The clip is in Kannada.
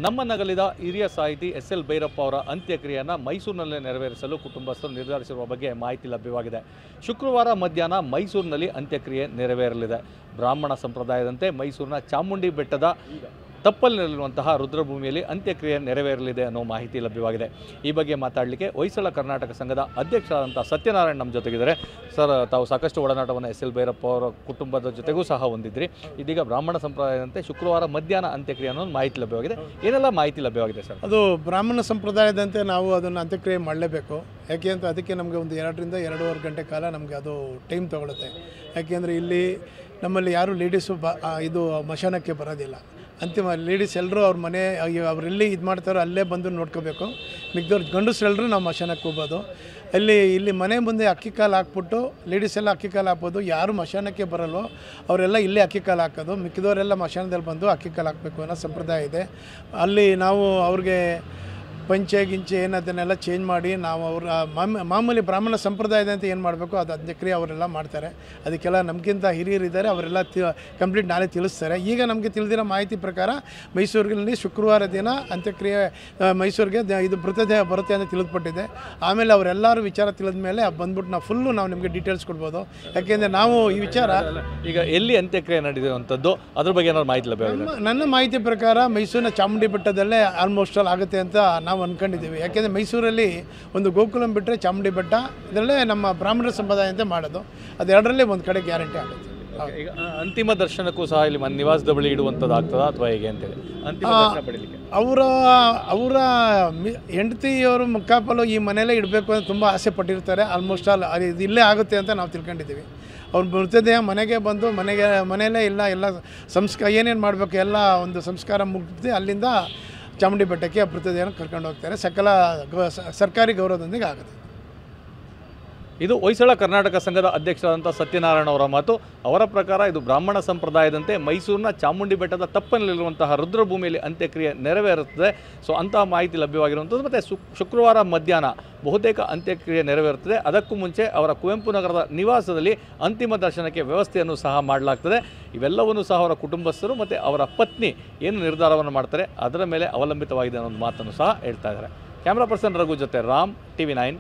ನಮ್ಮನ್ನಗಲಿದ ಹಿರಿಯ ಸಾಹಿತಿ ಎಸ್.ಎಲ್. ಭೈರಪ್ಪ ಅವರ ಅಂತ್ಯಕ್ರಿಯೆಯನ್ನು ಮೈಸೂರಿನಲ್ಲೇ ನೆರವೇರಿಸಲು ಕುಟುಂಬಸ್ಥರು ನಿರ್ಧರಿಸಿರುವ ಬಗ್ಗೆ ಮಾಹಿತಿ ಲಭ್ಯವಾಗಿದೆ. ಶುಕ್ರವಾರ ಮಧ್ಯಾಹ್ನ ಮೈಸೂರಿನಲ್ಲಿ ಅಂತ್ಯಕ್ರಿಯೆ ನೆರವೇರಲಿದೆ. ಬ್ರಾಹ್ಮಣ ಸಂಪ್ರದಾಯದಂತೆ ಮೈಸೂರಿನ ಚಾಮುಂಡಿ ಬೆಟ್ಟದ ತಪ್ಪಲಿನಲ್ಲಿರುವಂತಹ ರುದ್ರಭೂಮಿಯಲ್ಲಿ ಅಂತ್ಯಕ್ರಿಯೆ ನೆರವೇರಲಿದೆ ಅನ್ನೋ ಮಾಹಿತಿ ಲಭ್ಯವಾಗಿದೆ. ಈ ಬಗ್ಗೆ ಮಾತಾಡಲಿಕ್ಕೆ ಹೊಯ್ಸಳ ಕರ್ನಾಟಕ ಸಂಘದ ಅಧ್ಯಕ್ಷರಾದಂಥ ಸತ್ಯನಾರಾಯಣ್ ನಮ್ಮ ಜೊತೆಗಿದ್ದಾರೆ. ಸರ್, ತಾವು ಸಾಕಷ್ಟು ಒಡನಾಟವನ್ನು ಎಸ್.ಎಲ್. ಭೈರಪ್ಪ ಅವರ ಕುಟುಂಬದ ಜೊತೆಗೂ ಸಹ ಹೊಂದಿದ್ರಿ. ಇದೀಗ ಬ್ರಾಹ್ಮಣ ಸಂಪ್ರದಾಯದಂತೆ ಶುಕ್ರವಾರ ಮಧ್ಯಾಹ್ನ ಅಂತ್ಯಕ್ರಿಯೆ ಅನ್ನೋ ಮಾಹಿತಿ ಲಭ್ಯವಾಗಿದೆ. ಏನೆಲ್ಲ ಮಾಹಿತಿ ಲಭ್ಯವಾಗಿದೆ ಸರ್? ಅದು ಬ್ರಾಹ್ಮಣ ಸಂಪ್ರದಾಯದಂತೆ ನಾವು ಅದನ್ನು ಅಂತ್ಯಕ್ರಿಯೆ ಮಾಡಲೇಬೇಕು. ಯಾಕೆ ಅಂತ ಅದಕ್ಕೆ ನಮಗೆ ಒಂದು 2 ರಿಂದ 2.5 ಗಂಟೆ ಕಾಲ ನಮಗೆ ಅದು ಟೈಮ್ ತೊಗೊಳುತ್ತೆ. ಯಾಕೆಂದರೆ ಇಲ್ಲಿ ನಮ್ಮಲ್ಲಿ ಯಾರು ಲೇಡೀಸು ಇದು ಮಶಾನಕ್ಕೆ ಬರೋದಿಲ್ಲ. ಅಂತಿಮ ಲೇಡೀಸ್ ಎಲ್ಲರೂ ಅವ್ರ ಮನೆ ಅವರೆಲ್ಲಿ ಇದು ಮಾಡ್ತಾರೋ ಅಲ್ಲೇ ಬಂದು ನೋಡ್ಕೋಬೇಕು. ಮಿಕ್ದವ್ರು ಗಂಡಸರೆಲ್ಲರೂ ನಾವು ಮಶಾನಕ್ಕೆ ಹೋಗ್ಬೋದು. ಇಲ್ಲಿ ಮನೆ ಮುಂದೆ ಅಕ್ಕಿ ಕಾಲು ಹಾಕ್ಬಿಟ್ಟು ಲೇಡೀಸ್ ಎಲ್ಲ ಅಕ್ಕಿ ಕಾಲು ಹಾಕ್ಬೋದು. ಯಾರು ಮಶಾನಕ್ಕೆ ಬರಲ್ವೋ ಅವರೆಲ್ಲ ಇಲ್ಲೇ ಅಕ್ಕಿ ಕಾಲು ಹಾಕೋದು, ಮಿಕ್ಕಿದವರೆಲ್ಲ ಮಶಾನದಲ್ಲಿ ಬಂದು ಅಕ್ಕಿ ಕಾಲು ಹಾಕಬೇಕು ಅನ್ನೋ ಸಂಪ್ರದಾಯ ಇದೆ. ಅಲ್ಲಿ ನಾವು ಅವ್ರಿಗೆ ಪಂಚೆ ಗಿಂಚೆ ಏನದನ್ನೆಲ್ಲ ಚೇಂಜ್ ಮಾಡಿ ನಾವು ಅವರ ಮಾಮೂಲಿ ಬ್ರಾಹ್ಮಣ ಸಂಪ್ರದಾಯದಂತೆ ಏನು ಮಾಡಬೇಕು ಅದು ಅಂತ್ಯಕ್ರಿಯೆ ಅವರೆಲ್ಲ ಮಾಡ್ತಾರೆ. ಅದಕ್ಕೆಲ್ಲ ನಮಗಿಂತ ಹಿರಿಯರಿದ್ದಾರೆ, ಅವರೆಲ್ಲ ಕಂಪ್ಲೀಟ್ ನಾಳೆ ತಿಳಿಸ್ತಾರೆ. ಈಗ ನಮಗೆ ತಿಳಿದಿರೋ ಮಾಹಿತಿ ಪ್ರಕಾರ ಮೈಸೂರಿನಲ್ಲಿ ಶುಕ್ರವಾರ ದಿನ ಅಂತ್ಯಕ್ರಿಯೆ ಮೈಸೂರಿಗೆ ಇದು ಮೃತದೇಹ ಬರುತ್ತೆ ಅಂತ ತಿಳಿದುಪಟ್ಟಿದೆ. ಆಮೇಲೆ ಅವರೆಲ್ಲರೂ ವಿಚಾರ ತಿಳಿದ ಮೇಲೆ ಬಂದ್ಬಿಟ್ಟು ನಾವು ಫುಲ್ಲು ನಾವು ನಿಮಗೆ ಡೀಟೇಲ್ಸ್ ಕೊಡ್ಬೋದು. ಯಾಕೆಂದರೆ ನಾವು ಈ ವಿಚಾರ ಈಗ ಎಲ್ಲಿ ಅಂತ್ಯಕ್ರಿಯೆ ನಡೆಯುವಂಥದ್ದು ಅದ್ರ ಬಗ್ಗೆ ಏನಾದ್ರು ಮಾಹಿತಿ ಲಭ್ಯವಾಗಿದೆ? ನನ್ನ ಮಾಹಿತಿ ಪ್ರಕಾರ ಮೈಸೂರಿನ ಚಾಮುಂಡಿ ಬೆಟ್ಟದಲ್ಲೇ ಆಲ್ಮೋಸ್ಟ್ ಆಲ್ ಆಗುತ್ತೆ ಅಂತ ನಾವು ಅಂದ್ಕೊಂಡಿದ್ದೀವಿ. ಯಾಕೆಂದರೆ ಮೈಸೂರಲ್ಲಿ ಒಂದು ಗೋಕುಲಂ ಬಿಟ್ಟರೆ ಚಾಮುಂಡಿ ಬೆಟ್ಟ, ಇದರಲ್ಲೇ ನಮ್ಮ ಬ್ರಾಹ್ಮಣರ ಸಂಪ್ರದಾಯ ಅಂತ ಮಾಡೋದು. ಅದೆರಡರಲ್ಲೇ ಒಂದು ಕಡೆ ಗ್ಯಾರಂಟಿ ಆಗುತ್ತೆ. ಈಗ ಅಂತಿಮ ದರ್ಶನಕ್ಕೂ ಸಹ ಇಲ್ಲಿ ನಿವಾಸದ ಬಳಿ ಇಡುವಂಥದ್ದು ಆಗ್ತದಾ ಅಥವಾ ಹೇಗೆ ಅಂತೇಳಿ ಅಂತಿಮ ದರ್ಶನ ಪಡೀಲಿಕ್ಕೆ ಅವರ ಹೆಂಡತಿಯವರು ಮುಕ್ಕಾಪಲು ಈ ಮನೆಯಲ್ಲೇ ಇಡಬೇಕು ಅಂತ ತುಂಬ ಆಸೆ ಪಟ್ಟಿರ್ತಾರೆ. ಆಲ್ಮೋಸ್ಟ್ ಆಲ್ ಇದು ಇಲ್ಲೇ ಆಗುತ್ತೆ ಅಂತ ನಾವು ತಿಳ್ಕೊಂಡಿದ್ದೀವಿ. ಅವ್ರ ಮೃತದೇಹ ಮನೆಗೆ ಬಂದು ಮನೆಯಲ್ಲೇ ಎಲ್ಲ ಏನೇನು ಮಾಡಬೇಕು ಎಲ್ಲ ಒಂದು ಸಂಸ್ಕಾರ ಮುಗಿದು ಅಲ್ಲಿಂದ ಚಾಮುಂಡಿ ಬೆಟ್ಟಕ್ಕೆ ಮೃತದೇಹನ ಕರ್ಕೊಂಡು ಹೋಗ್ತಾರೆ. ಸರ್ಕಾರಿ ಗೌರವದೊಂದಿಗೆ ಆಗುತ್ತೆ. ಇದು ಹೊಯ್ಸಳ ಕರ್ನಾಟಕ ಸಂಘದ ಅಧ್ಯಕ್ಷರಾದಂಥ ಸತ್ಯನಾರಾಯಣ ಅವರ ಮಾತು. ಅವರ ಪ್ರಕಾರ ಇದು ಬ್ರಾಹ್ಮಣ ಸಂಪ್ರದಾಯದಂತೆ ಮೈಸೂರಿನ ಚಾಮುಂಡಿ ಬೆಟ್ಟದ ತಪ್ಪಲಿನಲ್ಲಿರುವಂತಹ ರುದ್ರಭೂಮಿಯಲ್ಲಿ ಅಂತ್ಯಕ್ರಿಯೆ ನೆರವೇರುತ್ತದೆ. ಸೊ ಅಂತಹ ಮಾಹಿತಿ ಲಭ್ಯವಾಗಿರುವಂಥದ್ದು. ಮತ್ತು ಶುಕ್ರವಾರ ಮಧ್ಯಾಹ್ನ ಬಹುತೇಕ ಅಂತ್ಯಕ್ರಿಯೆ ನೆರವೇರುತ್ತದೆ. ಅದಕ್ಕೂ ಮುಂಚೆ ಅವರ ಕುವೆಂಪು ನಗರದ ನಿವಾಸದಲ್ಲಿ ಅಂತಿಮ ದರ್ಶನಕ್ಕೆ ವ್ಯವಸ್ಥೆಯನ್ನು ಸಹ ಮಾಡಲಾಗ್ತದೆ. ಇವೆಲ್ಲವನ್ನೂ ಸಹ ಅವರ ಕುಟುಂಬಸ್ಥರು ಮತ್ತು ಅವರ ಪತ್ನಿ ಏನು ನಿರ್ಧಾರವನ್ನು ಮಾಡ್ತಾರೆ ಅದರ ಮೇಲೆ ಅವಲಂಬಿತವಾಗಿದೆ ಅನ್ನೋ ಮಾತನ್ನು ಸಹ ಹೇಳ್ತಾ ಇದ್ದಾರೆ. ಕ್ಯಾಮ್ರಾ ಪರ್ಸನ್ ರಘು ಜೊತೆ ರಾಮ್, TV9